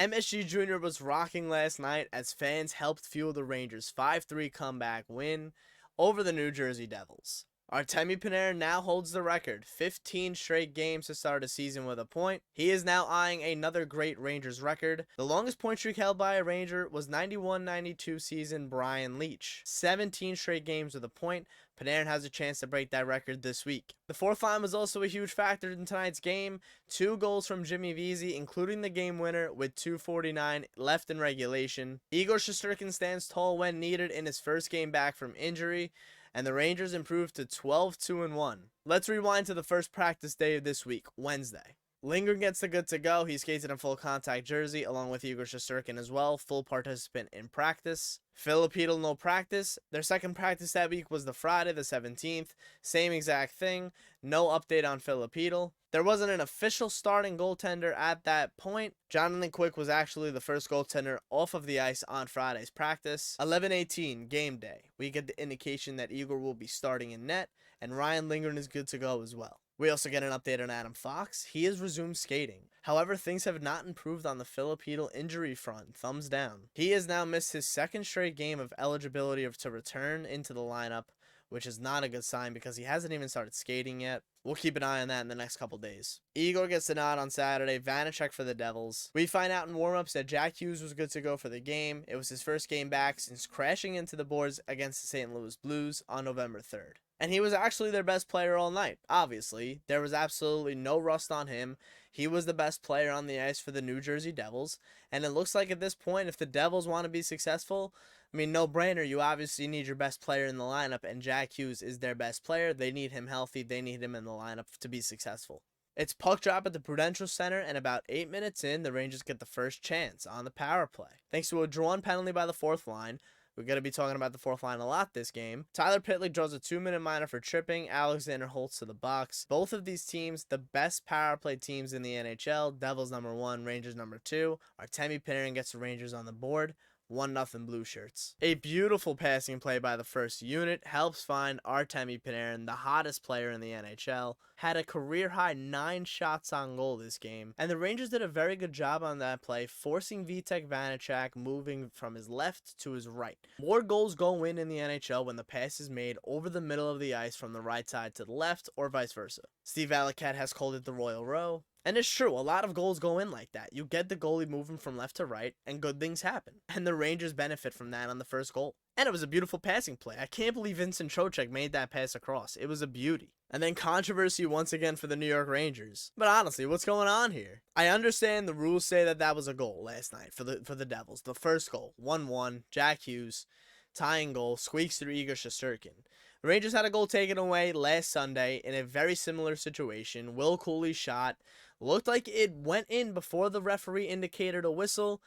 MSG Jr. was rocking last night as fans helped fuel the Rangers' 5-3 comeback win over the New Jersey Devils. Artemi Panarin now holds the record, 15 straight games to start a season with a point. He is now eyeing another great Rangers record. The longest point streak held by a Ranger was 91-92 season Brian Leetch. 17 straight games with a point. Panarin has a chance to break that record this week. The fourth line was also a huge factor in tonight's game. 2 goals from Jimmy Vesey, including the game winner with 2:49 left in regulation. Igor Shesterkin stands tall when needed in his first game back from injury, and the Rangers improved to 12-2-1. Let's rewind to the first practice day of this week, Wednesday. Lindgren gets the good to go. He skates in a full contact jersey along with Igor Shesterkin as well, full participant in practice. Filipino no practice. Their second practice that week was the Friday the 17th. Same exact thing. No update on Filipino. There wasn't an official starting goaltender at that point. Jonathan Quick was actually the first goaltender off of the ice on Friday's practice. 11:18 game day. We get the indication that Igor will be starting in net, and Ryan Lindgren is good to go as well. We also get an update on Adam Fox. He has resumed skating. However, things have not improved on the Filipino injury front. Thumbs down. He has now missed his second straight game of eligibility to return into the lineup, which is not a good sign because he hasn't even started skating yet. We'll keep an eye on that in the next couple days. Igor gets the nod on Saturday. Vaneceks for the Devils. We find out in warm-ups that Jack Hughes was good to go for the game. It was his first game back since crashing into the boards against the St. Louis Blues on November 3rd. And he was actually their best player all night. Obviously, there was absolutely no rust on him. He was the best player on the ice for the New Jersey Devils. And it looks like at this point, if the Devils want to be successful, I mean, no brainer. You obviously need your best player in the lineup, and Jack Hughes is their best player. They need him healthy. They need him in the lineup to be successful. It's puck drop at the Prudential Center, and about 8 minutes in, the Rangers get the first chance on the power play. Thanks to a drawn penalty by the fourth line. We're going to be talking about the fourth line a lot this game. Tyler Pitlick draws a 2-minute minor for tripping. Alexander Holtz to the box. Both of these teams, the best power play teams in the NHL. Devils #1, Rangers #2. Artemi Panarin gets the Rangers on the board. 1-0 Blue Shirts. A beautiful passing play by the first unit helps find Artemi Panarin, the hottest player in the NHL. Had a career-high 9 shots on goal this game. And the Rangers did a very good job on that play, forcing Vaneceks moving from his left to his right. More goals go in the NHL when the pass is made over the middle of the ice from the right side to the left or vice versa. Steve Allicat has called it the Royal Row. And it's true, a lot of goals go in like that. You get the goalie moving from left to right, and good things happen. And the Rangers benefit from that on the first goal. And it was a beautiful passing play. I can't believe Vincent Trocheck made that pass across. It was a beauty. And then controversy once again for the New York Rangers. But honestly, what's going on here? I understand the rules say that was a goal last night for the Devils. The first goal, 1-1, Jack Hughes, tying goal, squeaks through Igor Shesterkin. The Rangers had a goal taken away last Sunday in a very similar situation. Will Cooley's shot looked like it went in before the referee indicated a whistle.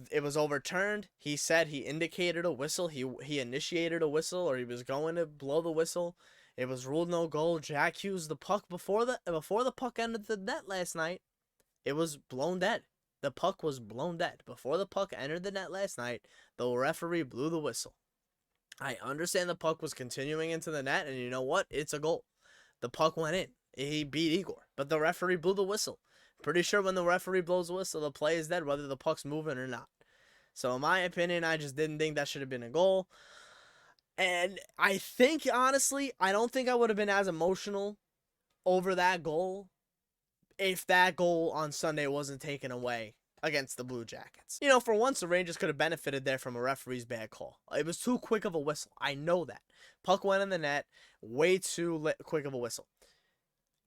It was overturned. He said he indicated a whistle. He initiated a whistle, or he was going to blow the whistle. It was ruled no goal. Jack Hughes, the puck before the puck entered the net last night, it was blown dead. The puck was blown dead. Before the puck entered the net last night, the referee blew the whistle. I understand the puck was continuing into the net, and you know what? It's a goal. The puck went in. He beat Igor, but the referee blew the whistle. Pretty sure when the referee blows the whistle, the play is dead, whether the puck's moving or not. So in my opinion, I just didn't think that should have been a goal. And I think, honestly, I don't think I would have been as emotional over that goal if that goal on Sunday wasn't taken away against the Blue Jackets. You know, for once, the Rangers could have benefited there from a referee's bad call. It was too quick of a whistle. I know that. Puck went in the net, way too quick of a whistle.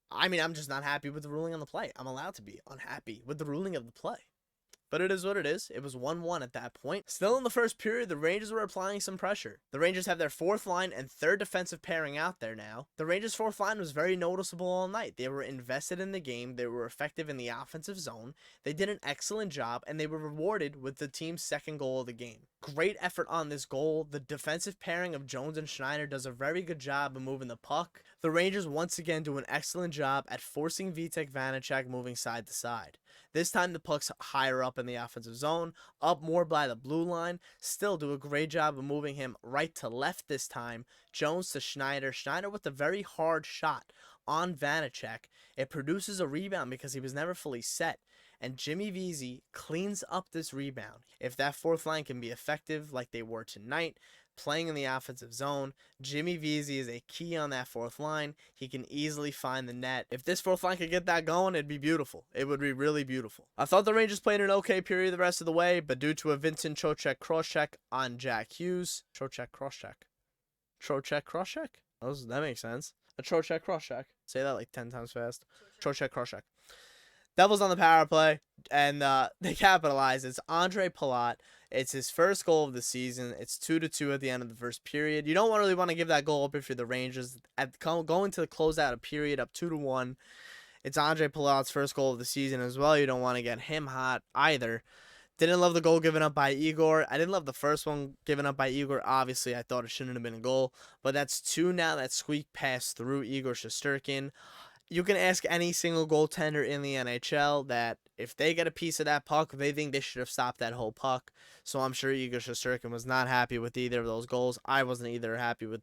I mean, I'm just not happy with the ruling on the play. I'm allowed to be unhappy with the ruling of the play. But it is what it is. It was 1-1 at that point. Still in the first period, the Rangers were applying some pressure. The Rangers have their fourth line and third defensive pairing out there now. The Rangers' fourth line was very noticeable all night. They were invested in the game. They were effective in the offensive zone. They did an excellent job, and they were rewarded with the team's second goal of the game. Great effort on this goal. The defensive pairing of Jones and Schneider does a very good job of moving the puck. The Rangers once again do an excellent job at forcing Vaneceks moving side to side. This time the puck's higher up in the offensive zone, up more by the blue line. Still do a great job of moving him right to left this time. Jones to Schneider. Schneider with a very hard shot on Vaneceks. It produces a rebound because he was never fully set. and Jimmy Vesey cleans up this rebound. If that fourth line can be effective like they were tonight, playing in the offensive zone, Jimmy Vesey is a key on that fourth line. He can easily find the net. If this fourth line could get that going, it'd be beautiful. It would be really beautiful. I thought the Rangers played an okay period the rest of the way, but due to a Vincent Trocheck cross-check on Jack Hughes, Trocheck cross-check. That makes sense. A Trocheck cross-check. Say that like 10 times fast. Trocheck cross-check. Devils on the power play, and they capitalize. It's Andre Palat. It's his first goal of the season. It's 2-2 at the end of the first period. You don't really want to give that goal up if you're the Rangers. Going to close out a period up 2-1. It's Andre Palat's first goal of the season as well. You don't want to get him hot either. Didn't love the goal given up by Igor. I didn't love the first one given up by Igor. Obviously, I thought it shouldn't have been a goal. But that's two now that squeak past through Igor Shesterkin. You can ask any single goaltender in the NHL that if they get a piece of that puck, they think they should have stopped that whole puck. So I'm sure Igor Shesterkin was not happy with either of those goals. I wasn't happy with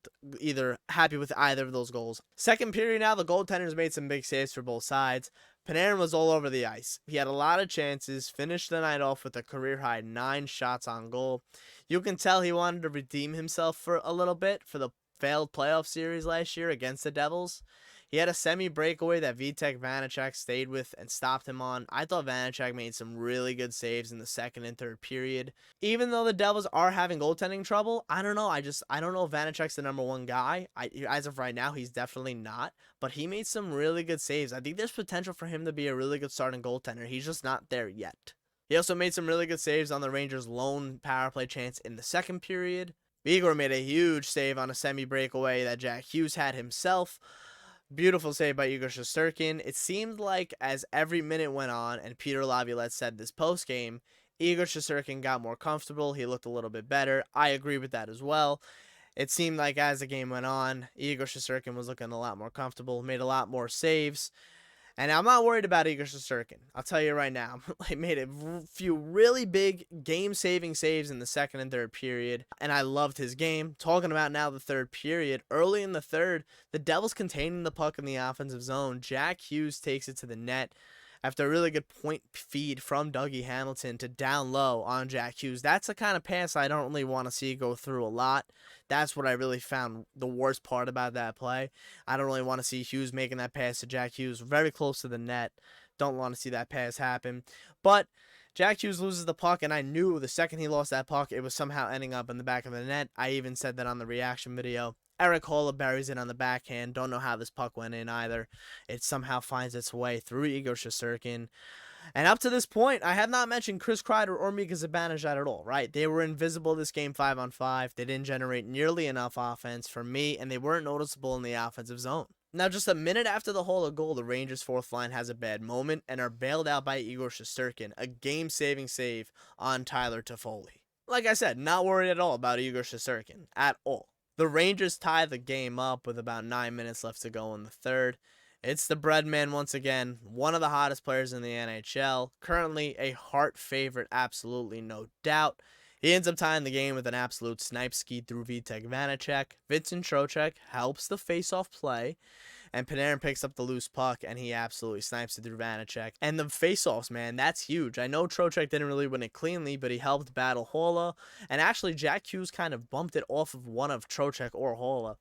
either of those goals. Second period now, the goaltenders made some big saves for both sides. Panarin was all over the ice. He had a lot of chances, finished the night off with a career-high 9 shots on goal. You can tell he wanted to redeem himself for a little bit for the failed playoff series last year against the Devils. He had a semi-breakaway that Vaneceks stayed with and stopped him on. I thought Vaneceks made some really good saves in the second and third period. Even though the Devils are having goaltending trouble, I don't know. I don't know if Vaneceks the number one guy. As of right now, he's definitely not. But he made some really good saves. I think there's potential for him to be a really good starting goaltender. He's just not there yet. He also made some really good saves on the Rangers' lone power play chance in the second period. Igor made a huge save on a semi-breakaway that Jack Hughes had himself. Beautiful save by Igor Shesterkin. It seemed like as every minute went on, and Peter Laviolette said this post-game, Igor Shesterkin got more comfortable. He looked a little bit better. I agree with that as well. It seemed like as the game went on, Igor Shesterkin was looking a lot more comfortable, made a lot more saves. And I'm not worried about Igor Shesterkin. I'll tell you right now. He made a few really big game-saving saves in the second and third period, and I loved his game. Talking about now the third period, early in the third, the Devils containing the puck in the offensive zone. Jack Hughes takes it to the net after a really good point feed from Dougie Hamilton to down low on Jack Hughes. That's the kind of pass I don't really want to see go through a lot. That's what I really found the worst part about that play. I don't really want to see Hughes making that pass to Jack Hughes very close to the net. Don't want to see that pass happen. But Jack Hughes loses the puck, and I knew the second he lost that puck, it was somehow ending up in the back of the net. I even said that on the reaction video. Erik Haula buries it on the backhand. Don't know how this puck went in either. It somehow finds its way through Igor Shesterkin. And up to this point, I have not mentioned Chris Kreider or Mika Zibanejad at all, right? They were invisible this game 5-on-5. They didn't generate nearly enough offense for me, and they weren't noticeable in the offensive zone. Now, just a minute after the Haula goal, the Rangers' fourth line has a bad moment and are bailed out by Igor Shesterkin, a game-saving save on Tyler Toffoli. Like I said, not worried at all about Igor Shesterkin, at all. The Rangers tie the game up with about 9 minutes left to go in the third. It's the Breadman once again, one of the hottest players in the NHL, currently a Hart favorite, absolutely no doubt. He ends up tying the game with an absolute snipe ski through Vaneceks. Vincent Trocheck helps the face-off play, and Panarin picks up the loose puck, and he absolutely snipes it through Vaneceks. And the face-offs, man, that's huge. I know Trocheck didn't really win it cleanly, but he helped battle Haula, and actually Jack Hughes kind of bumped it off of one of Trocheck or Haula.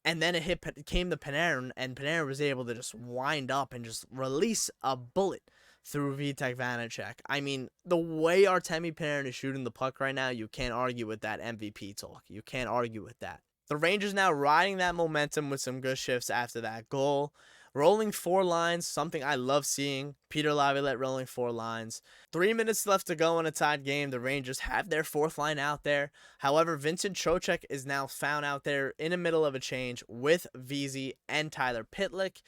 And then it came to Panarin, and Panarin was able to just wind up and just release a bullet through Vaneceks. I mean, the way Artemi Panarin is shooting the puck right now, you can't argue with that MVP talk. You can't argue with that. The Rangers now riding that momentum with some good shifts after that goal. Rolling 4 lines, something I love seeing. Peter Laviolette rolling 4 lines. 3 minutes left to go in a tied game. The Rangers have their fourth line out there. However, Vincent Trocheck is now found out there in the middle of a change with Vesey and Tyler Pitlick.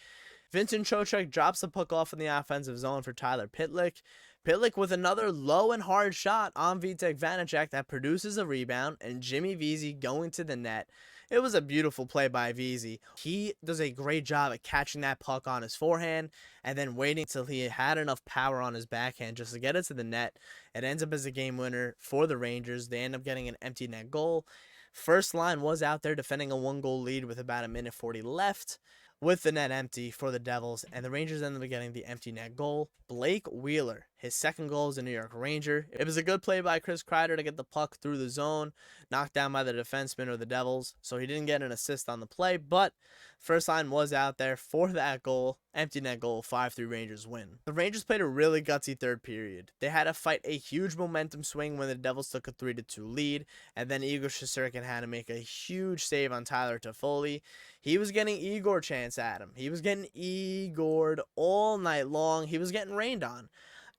Vincent Trocheck drops the puck off in the offensive zone for Tyler Pitlick. Pitlick with another low and hard shot on Vaneceks that produces a rebound, and Jimmy Vesey going to the net. It was a beautiful play by Vesey. He does a great job at catching that puck on his forehand and then waiting until he had enough power on his backhand just to get it to the net. It ends up as a game winner for the Rangers. They end up getting an empty net goal. First line was out there defending a 1-goal lead with about a minute 40 left, with the net empty for the Devils, and the Rangers ended up getting the empty net goal. Blake Wheeler His second goal is a New York Ranger. It was a good play by Chris Kreider to get the puck through the zone, knocked down by the defenseman or the Devils, so he didn't get an assist on the play, but first line was out there for that goal. Empty net goal, 5-3 Rangers win. The Rangers played a really gutsy third period. They had to fight a huge momentum swing when the Devils took a 3-2 lead, and then Igor Shesterkin had to make a huge save on Tyler Toffoli. He was getting Igor chance at him. He was getting Igored all night long. He was getting rained on.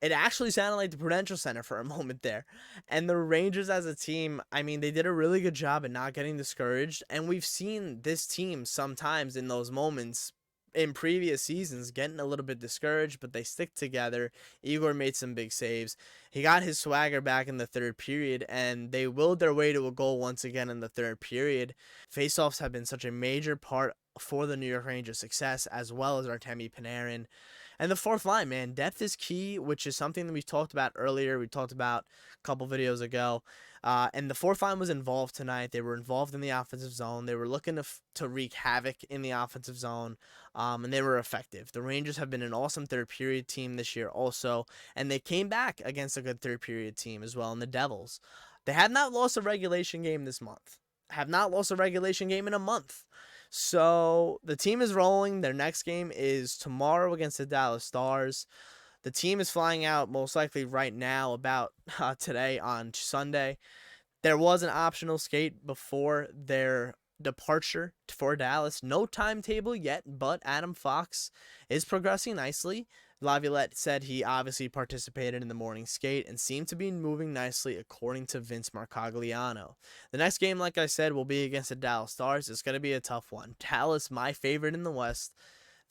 It actually sounded like the Prudential Center for a moment there. And the Rangers as a team, I mean, they did a really good job at not getting discouraged. And we've seen this team sometimes in those moments in previous seasons getting a little bit discouraged, but they stick together. Igor made some big saves. He got his swagger back in the third period, and they willed their way to a goal once again in the third period. Faceoffs have been such a major part for the New York Rangers' success, as well as Artemi Panarin. And the fourth line, man, depth is key, which is something that we talked about earlier. We talked about a couple videos ago. And the fourth line was involved tonight. They were involved in the offensive zone. They were looking to wreak havoc in the offensive zone, and they were effective. The Rangers have been an awesome third period team this year also, and they came back against a good third period team as well in the Devils. They have not lost a regulation game this month. Have not lost a regulation game in a month. So the team is rolling. Their next game is tomorrow against the Dallas Stars. The team is flying out most likely right now about today on Sunday. There was an optional skate before their departure for Dallas. No timetable yet, but Adam Fox is progressing nicely. Laviolette said he obviously participated in the morning skate and seemed to be moving nicely according to Vince Marcogliano. The next game, like I said, will be against the Dallas Stars. It's going to be a tough one. Dallas, my favorite in the West.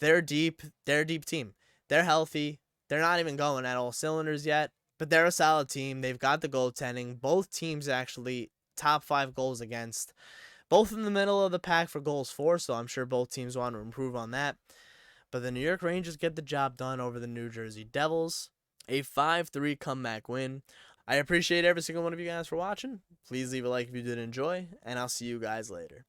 They're deep. They're a deep team. They're healthy. They're not even going at all cylinders yet, but they're a solid team. They've got the goaltending. Both teams actually top 5 goals against. Both in the middle of the pack for goals for, so I'm sure both teams want to improve on that. But the New York Rangers get the job done over the New Jersey Devils. A 5-3 comeback win. I appreciate every single one of you guys for watching. Please leave a like if you did enjoy, and I'll see you guys later.